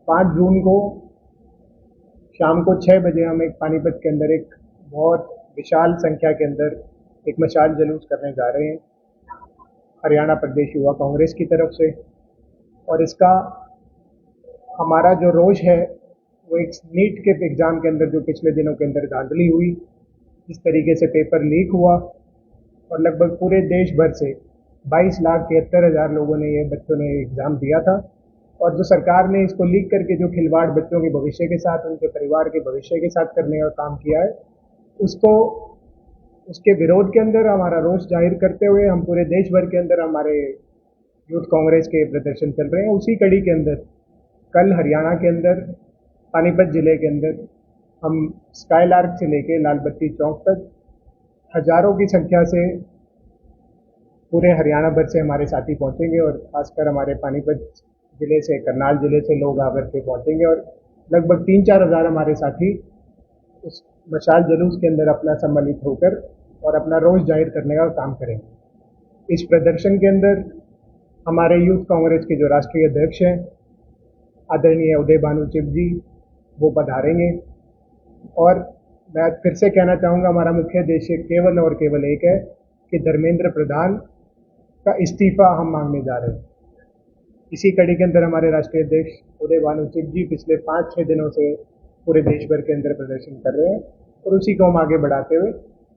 5 जून को शाम को 6 बजे हम एक पानीपत के अंदर एक बहुत विशाल संख्या के अंदर एक मशाल जुलूस करने जा रहे हैं हरियाणा प्रदेश युवा कांग्रेस की तरफ से। और इसका हमारा जो रोष है वो एक नीट के एग्ज़ाम के अंदर जो पिछले दिनों के अंदर धांधली हुई, जिस तरीके से पेपर लीक हुआ और लगभग पूरे देश भर से 22,73,000 लोगों ने बच्चों ने एग्ज़ाम दिया था। और जो सरकार ने इसको लीक करके जो खिलवाड़ बच्चों के भविष्य के साथ, उनके परिवार के भविष्य के साथ करने का काम किया है, उसके विरोध के अंदर हमारा रोष जाहिर करते हुए हम पूरे देश भर के अंदर हमारे यूथ कांग्रेस के प्रदर्शन चल रहे हैं। उसी कड़ी के अंदर कल हरियाणा के अंदर पानीपत जिले के अंदर हम स्काईलार्क से लेके लाल बत्ती चौक तक हजारों की संख्या से पूरे हरियाणा भर से हमारे साथी पहुंचेंगे और खासकर हमारे पानीपत जिले से, करनाल जिले से लोग आकर के पहुंचेंगे और लगभग 3-4 हज़ार हमारे साथी उस मशाल जुलूस के अंदर अपना सम्मिलित होकर और अपना रोष जाहिर करने का काम करेंगे। इस प्रदर्शन के अंदर हमारे यूथ कांग्रेस के जो राष्ट्रीय अध्यक्ष हैं आदरणीय उदय भानु चिब जी, वो पधारेंगे। और मैं फिर से कहना चाहूँगा, हमारा मुख्य उद्देश्य केवल और केवल एक है कि धर्मेंद्र प्रधान का इस्तीफा हम मांगने जा रहे हैं। इसी कड़ी के अंदर हमारे राष्ट्रीय अध्यक्ष उदय भानु चिब जी पिछले 5-6 दिनों से पूरे देश भर के अंदर प्रदर्शन कर रहे हैं और उसी को हम आगे बढ़ाते हुए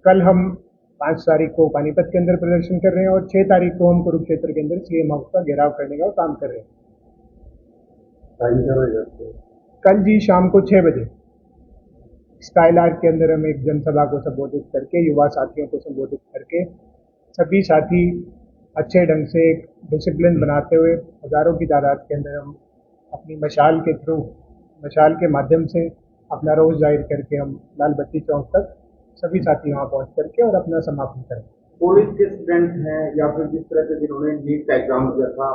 कल हम 5 तारीख को पानीपत के अंदर प्रदर्शन कर रहे हैं और 6 तारीख को हम कुरुक्षेत्र के अंदर सीएम हाउस का घेराव करने का काम कर रहे हैं। कल जी शाम को 6 बजे स्काईलार्क के अंदर हम एक जनसभा को संबोधित करके, युवा साथियों को संबोधित करके, सभी साथी अच्छे ढंग से एक डिसिप्लिन बनाते हुए हजारों की तादाद के अंदर हम अपनी मशाल के थ्रू, मशाल के माध्यम से अपना रोष जाहिर करके हम लाल बत्ती चौक तक सभी साथी वहाँ पहुँच करके और अपना समापन करें। पुलिस के स्टूडेंट हैं या फिर जिस तरह से जिन्होंने नीट का एग्जाम दिया था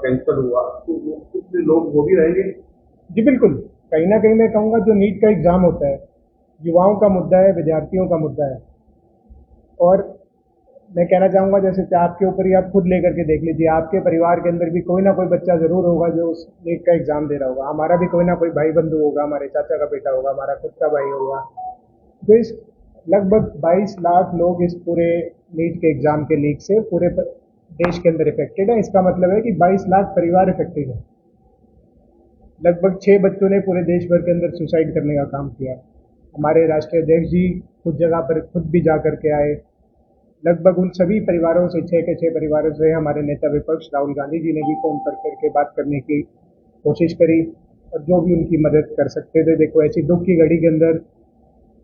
कैंसिल हुआ, तो कुछ लोग वो भी रहेंगे? जी बिल्कुल, कहीं ना कहीं मैं कहूँगा जो नीट का एग्जाम होता है युवाओं का मुद्दा है, विद्यार्थियों का मुद्दा है। और मैं कहना चाहूँगा जैसे आपके ऊपर ही आप खुद लेकर के देख लीजिए, आपके परिवार के अंदर भी कोई ना कोई बच्चा जरूर होगा जो उस नीट का एग्जाम दे रहा होगा। हमारा भी कोई ना कोई भाई बंधु होगा, हमारे चाचा का बेटा होगा, हमारा खुद का भाई होगा। तो इस लगभग 22 लाख लोग इस पूरे नीट के एग्जाम के लीक से पूरे देश के अंदर इफेक्टेड है। इसका मतलब है कि 22 लाख परिवार इफेक्टेड है। लगभग 6 बच्चों ने पूरे देश भर के अंदर सुसाइड करने का काम किया। हमारे राष्ट्रीय अध्यक्ष जी कुछ जगह पर खुद भी जा करके आए। लगभग उन सभी परिवारों से, 6 के 6 परिवारों से हमारे नेता विपक्ष राहुल गांधी जी ने भी फोन पर करके बात करने की कोशिश करी और जो भी उनकी मदद कर सकते थे। देखो, ऐसी दुख की घड़ी के अंदर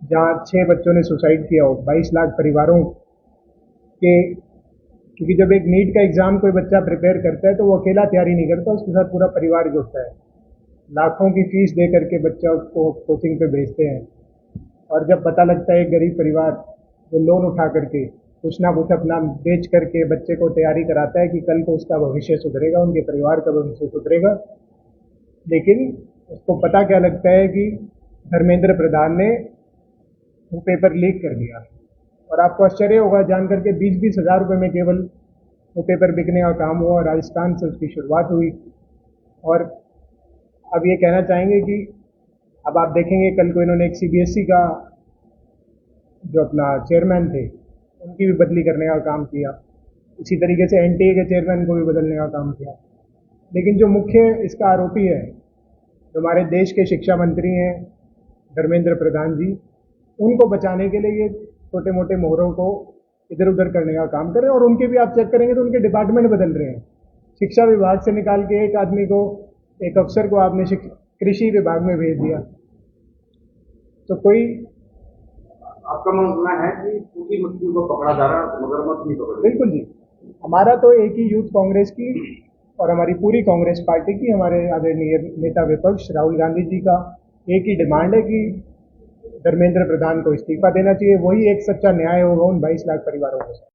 जहाँ 6 बच्चों ने सुसाइड किया हो, 22 लाख परिवारों के, क्योंकि जब एक नीट का एग्जाम कोई बच्चा प्रिपेयर करता है तो वो अकेला तैयारी नहीं करता, उसके साथ पूरा परिवार जुड़ता है। लाखों की फीस दे करके बच्चा उसको कोचिंग पे भेजते हैं और जब पता लगता है एक गरीब परिवार जो लोन उठा करके कुछ ना कुछ अपना बेच करके बच्चे को तैयारी कराता है कि कल को उसका भविष्य सुधरेगा, उनके परिवार का भविष्य सुधरेगा, लेकिन उसको पता क्या लगता है कि धर्मेंद्र प्रधान ने वो पेपर लीक कर दिया। और आपको आश्चर्य होगा जान करके 20-20 हज़ार रुपये में केवल वो पेपर बिकने का काम हुआ। राजस्थान से उसकी शुरुआत हुई। और अब ये कहना चाहेंगे कि अब आप देखेंगे कल को इन्होंने एक सीबीएसई का जो अपना चेयरमैन थे उनकी भी बदली करने का काम किया। इसी तरीके से एनटीए के चेयरमैन को भी बदलने का काम किया। लेकिन जो मुख्य इसका आरोपी है, जो हमारे देश के शिक्षा मंत्री हैं धर्मेंद्र प्रधान जी, उनको बचाने के लिए ये छोटे मोटे मोहरों को इधर उधर करने का काम कर रहे हैं। और उनके भी आप चेक करेंगे तो उनके डिपार्टमेंट बदल रहे हैं। शिक्षा विभाग से निकाल के एक आदमी को, एक अफसर को आपने कृषि विभाग में भेज दिया। तो कोई आपका मानना है कि पूरी मछलियों को पकड़ा जा रहा है, मगरमच्छ नहीं पकड़? बिल्कुल जी, हमारा तो एक ही यूथ कांग्रेस की और हमारी पूरी कांग्रेस पार्टी की, हमारे आदरणीय नेता विपक्ष राहुल गांधी जी का एक ही डिमांड है कि धर्मेंद्र प्रधान को इस्तीफा देना चाहिए। वही एक सच्चा न्याय होगा उन 22 लाख परिवारों के साथ।